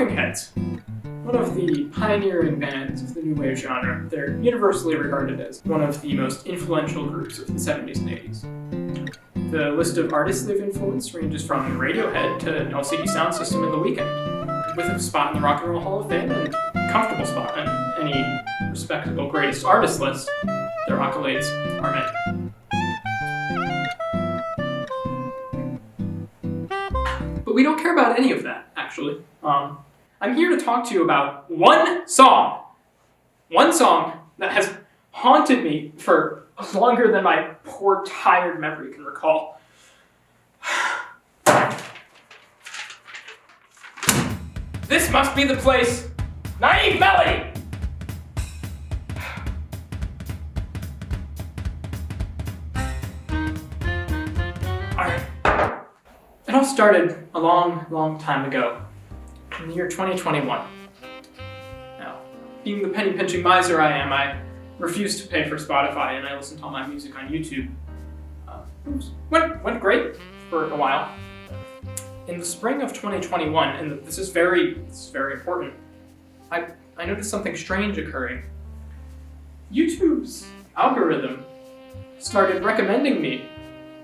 Talking Heads, one of the pioneering bands of the new wave genre. They're universally regarded as one of the most influential groups of the 70s and 80s. The list of artists they've influenced ranges from Radiohead to an LCD Sound System in The Weeknd, with a spot in the Rock and Roll Hall of Fame and a comfortable spot on any respectable greatest artist list. Their accolades are many. But we don't care about any of that, actually. I'm here to talk to you about one song that has haunted me for longer than my poor, tired memory can recall. This must be the place. Naive Melody! Alright. It all started a long time ago, in the year 2021. Now, being the penny-pinching miser I am, I refused to pay for Spotify and I listened to all my music on YouTube. Went great for a while. In the spring of 2021, and this is very important, I noticed something strange occurring. YouTube's algorithm started recommending me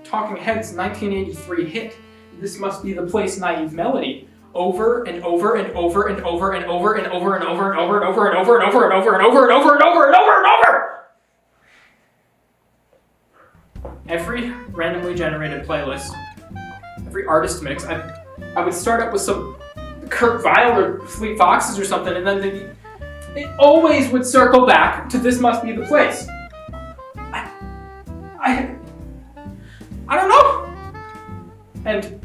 Talking Heads' 1983 hit, This Must Be the Place, Naive Melody, over and over and over and over and over and over and over and over and over and over and over and over and over and over and over and over and over. Every randomly generated playlist, every artist mix, I would start up with some Kurt Vile or Fleet Foxes or something, and then it always would circle back to This Must Be the Place. I don't know. And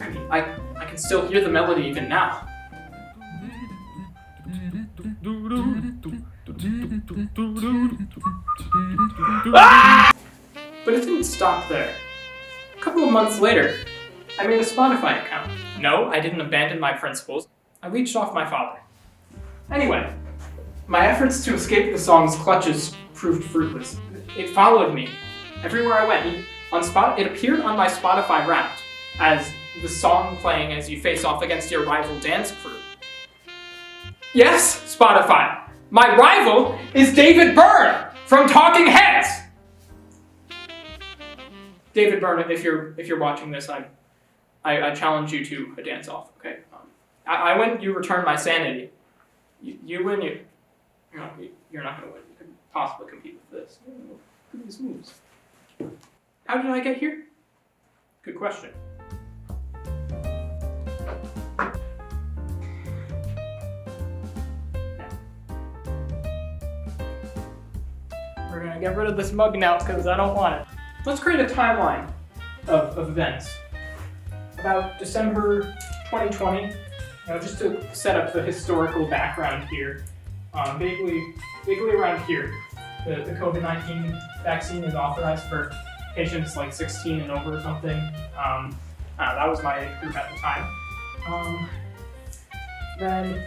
I mean, I can still hear the melody even now. Ah! But it didn't stop there. A couple of months later, I made a Spotify account. No, I didn't abandon my principles. I leached off my father. Anyway, my efforts to escape the song's clutches proved fruitless. It followed me everywhere I went. It appeared on my Spotify Wrapped as the song playing as you face off against your rival dance crew. Yes, Spotify, my rival is David Byrne from Talking Heads. David Byrne, if you're watching this, I challenge you to a dance off. Okay, I win, you return my sanity. You win, you're not gonna win. You could possibly compete with this. Look at these moves. How did I get here? Good question. We're gonna get rid of this mug now because I don't want it. Let's create a timeline of events. About December 2020, just to set up the historical background here, vaguely around here, the COVID-19 vaccine is authorized for patients like 16 and over or something. That was my age group at the time. Then,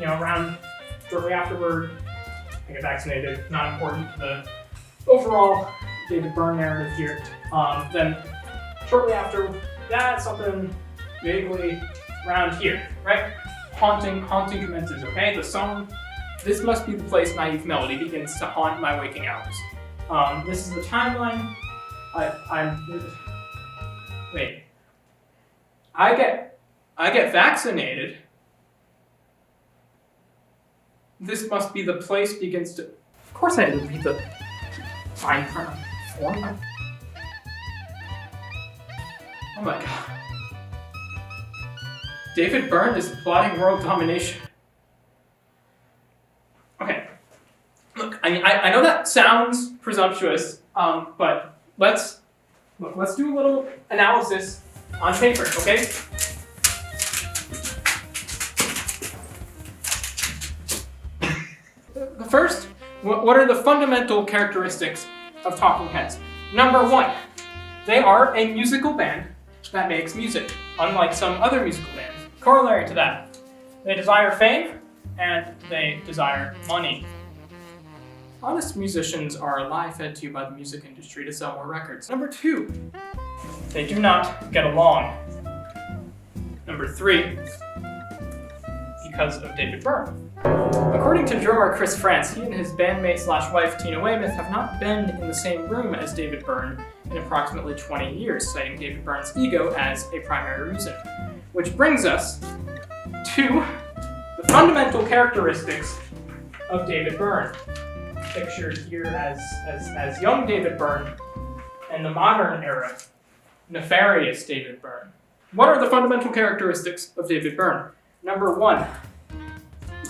around shortly afterward, I get vaccinated. Not important to the overall David Byrne narrative here. Then, shortly after that, something vaguely around here, right? Haunting commences, okay? The song, This Must Be the Place, Naive Melody, begins to haunt my waking hours. This is the timeline. I get vaccinated. This Must Be the Place begins to... Of course I didn't read the fine print form. Oh my god. David Byrne is plotting world domination. Okay. Look, I know that sounds presumptuous, but let's do a little analysis on paper, okay? First, what are the fundamental characteristics of Talking Heads? Number one, they are a musical band that makes music, unlike some other musical bands. Corollary to that, they desire fame and they desire money. Honest musicians are lie-fed to you by the music industry to sell more records. Number two, they do not get along. Number three, because of David Byrne. According to drummer Chris France, he and his bandmate/wife Tina Weymouth have not been in the same room as David Byrne in approximately 20 years, citing David Byrne's ego as a primary reason. Which brings us to the fundamental characteristics of David Byrne, pictured here as young David Byrne and the modern era, nefarious David Byrne. What are the fundamental characteristics of David Byrne? Number 1,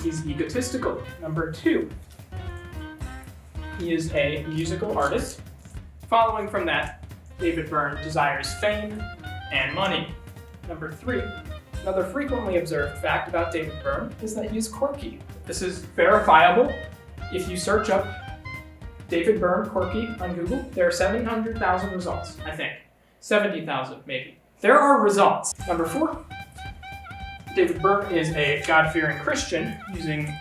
he's egotistical. Number 2, he is a musical artist. Following from that, David Byrne desires fame and money. Number 3, another frequently observed fact about David Byrne is that he is quirky. This is verifiable. If you search up David Byrne quirky on Google, there are 700,000 results, I think. 70,000, maybe. There are results. Number 4, David Byrne is a God-fearing Christian using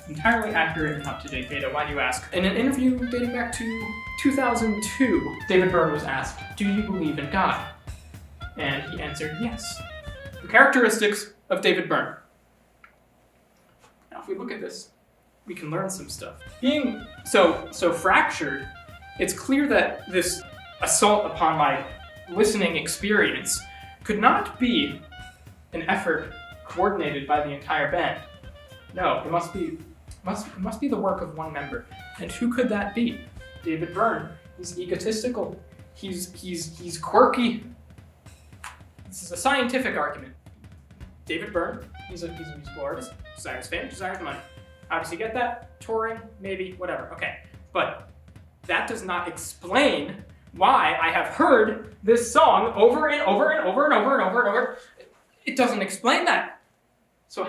entirely accurate and up-to-date data. Why do you ask? In an interview dating back to 2002, David Byrne was asked, "Do you believe in God?" And he answered yes. The characteristics of David Byrne. Now, if we look at this, we can learn some stuff. Being so fractured, it's clear that this assault upon my listening experience could not be an effort coordinated by the entire band. No, it must be the work of one member. And who could that be? David Byrne. He's egotistical. He's quirky. This is a scientific argument. David Byrne, he's a musical artist, desires fame, desires money. How does he get that? Touring, maybe, whatever. Okay, but that does not explain why I have heard this song over and over and over and over and over and over. It doesn't explain that. So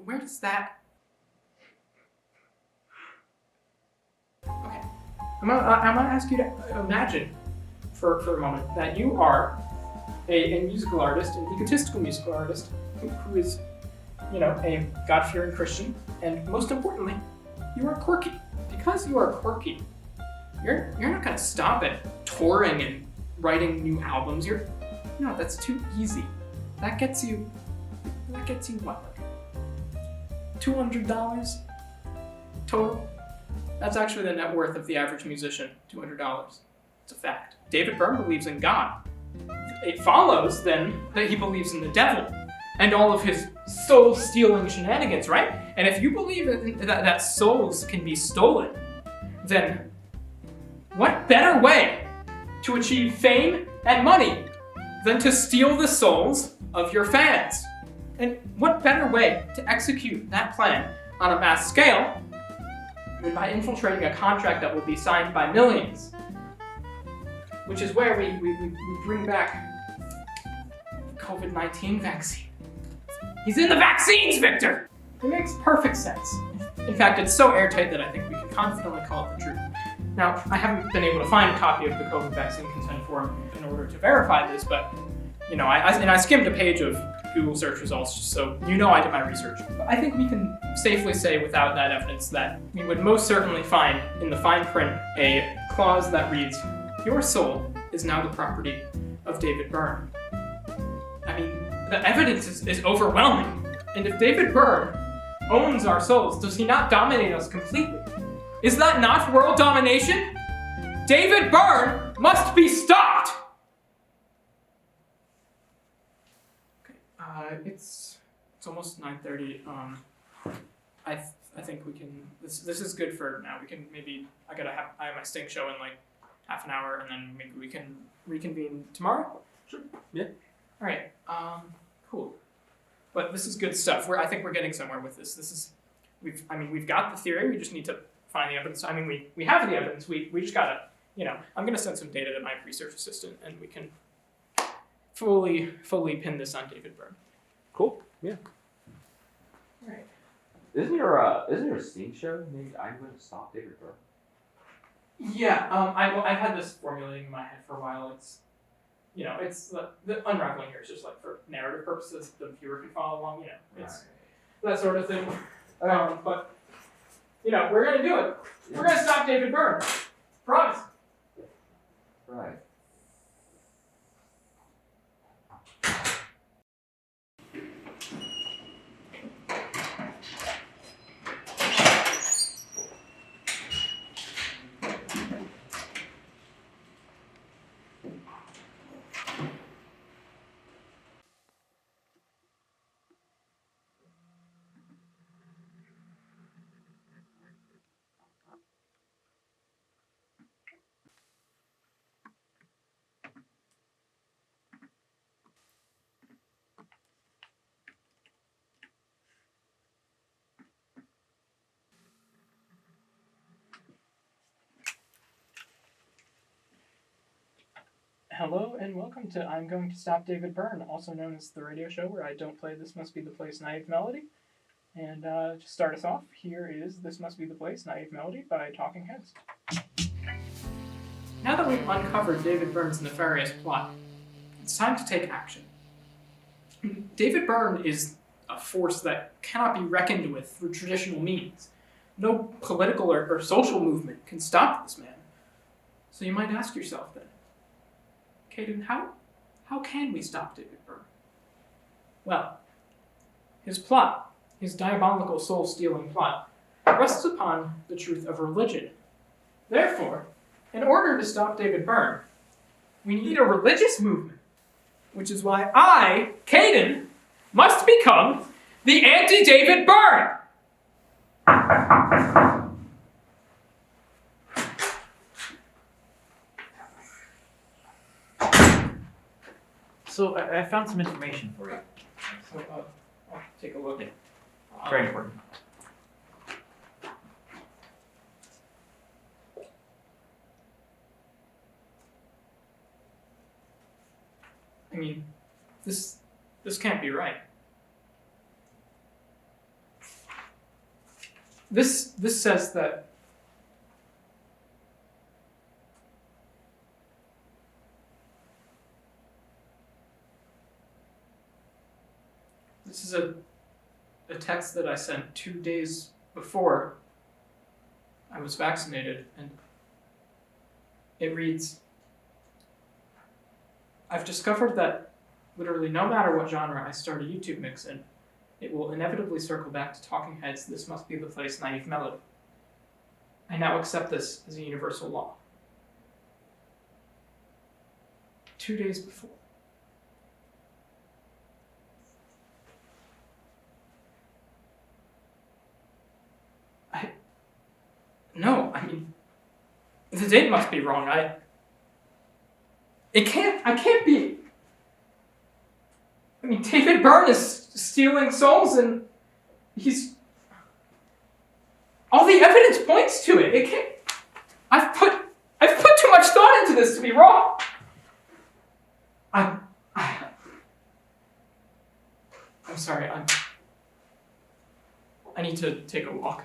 where does that? Okay, I'm gonna ask you to imagine for a moment that you are a musical artist, an egotistical musical artist who is, a God-fearing Christian, and most importantly, you are quirky. Because you are quirky, you're not gonna stop at touring and writing new albums. That's too easy. That gets you what? $200 total? That's actually the net worth of the average musician, $200. It's a fact. David Byrne believes in God. It follows, then, that he believes in the devil and all of his soul-stealing shenanigans, right? And if you believe that souls can be stolen, then what better way to achieve fame and money than to steal the souls of your fans? And what better way to execute that plan on a mass scale than by infiltrating a contract that will be signed by millions? Which is where we bring back the COVID-19 vaccine. He's in the vaccines, Victor! It makes perfect sense. In fact, it's so airtight that I think we can confidently call it the truth. Now, I haven't been able to find a copy of the COVID vaccine consent form in order to verify this, but I skimmed a page of Google search results just so I did my research. But I think we can safely say without that evidence that we would most certainly find in the fine print a clause that reads, "Your soul is now the property of David Byrne." I mean, the evidence is overwhelming. And if David Byrne owns our souls, does he not dominate us completely? Is that not world domination? David Byrne must be stopped! Okay, it's almost 9:30. I think we can. This is good for now. We can maybe. I have my sting show in like half an hour, and then maybe we can reconvene tomorrow. Sure. Yeah. All right. Cool. But this is good stuff. I think we're getting somewhere with this. We've got the theory. We just need to find the evidence. We have the evidence. We just gotta. I'm gonna send some data to my research assistant, and we can fully pin this on David Byrne. Cool. Yeah. All right. Isn't your Sting show named "I'm Going to Stop David Byrne"? Yeah. I've had this formulating in my head for a while. It's it's the unraveling here is just like for narrative purposes, the viewer can follow along. It's that sort of thing. But we're gonna do it. We're gonna stop David Byrne. Promise. Right. Hello and welcome to I'm Going to Stop David Byrne, also known as the radio show where I don't play This Must Be the Place Naive Melody. And to start us off, here is This Must Be the Place Naive Melody by Talking Heads. Now that we've uncovered David Byrne's nefarious plot, it's time to take action. David Byrne is a force that cannot be reckoned with through traditional means. No political or social movement can stop this man. So you might ask yourself then, Caden, how can we stop David Byrne? Well, his plot, his diabolical soul-stealing plot, rests upon the truth of religion. Therefore, in order to stop David Byrne, we need a religious movement, which is why I, Caden, must become the anti-David Byrne! So I found some information for you. So, I'll take a look. Yeah. Very important. I mean, this can't be right. This says that this is a text that I sent 2 days before I was vaccinated, and it reads, I've discovered that literally no matter what genre I start a YouTube mix in, it will inevitably circle back to Talking Heads' This Must Be the Place Naive Melody. I now accept this as a universal law. 2 days before. No, I mean, the date must be wrong. I can't be. I mean, David Byrne is stealing souls and he's, all the evidence points to it. It can't, I've put too much thought into this to be wrong. I'm sorry, I need to take a walk.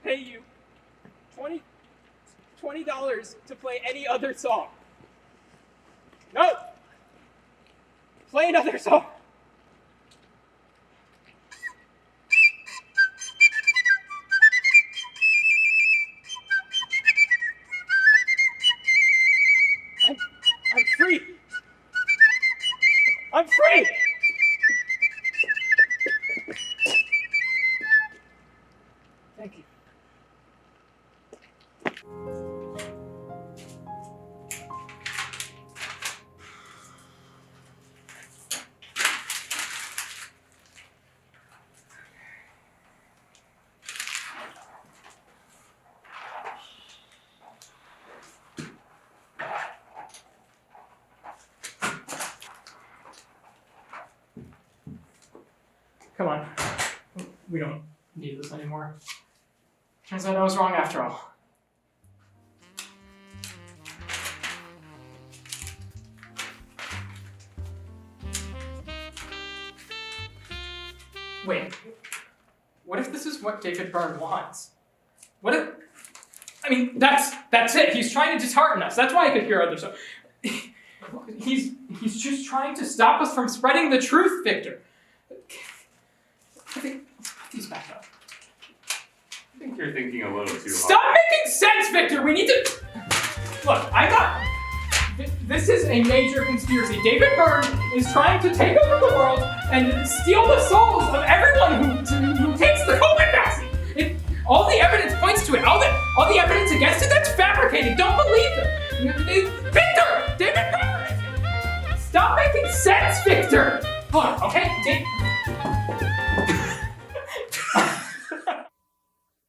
Pay you $20 to play any other song. No! Play another song. I'm free. I'm free! Thank you. Come on. We don't need this anymore. Turns out I was wrong after all. Wait. What if this is what David Byrne wants? What if... I mean, that's it. He's trying to dishearten us. That's why I could hear others. He's just trying to stop us from spreading the truth, Victor. Put these back up. I think you're thinking a little too hard. Stop making sense, Victor! We need to... Look, this is a major conspiracy. David Byrne is trying to take over the world and steal the souls of everyone who takes the COVID vaccine. All the evidence points to it. All the evidence against it, that's fabricated. Don't believe it. Victor! David Byrne! Stop making sense, Victor! Hold on, okay?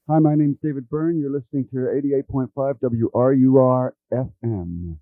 Hi, my name's David Byrne. You're listening to 88.5 WRUR-FM.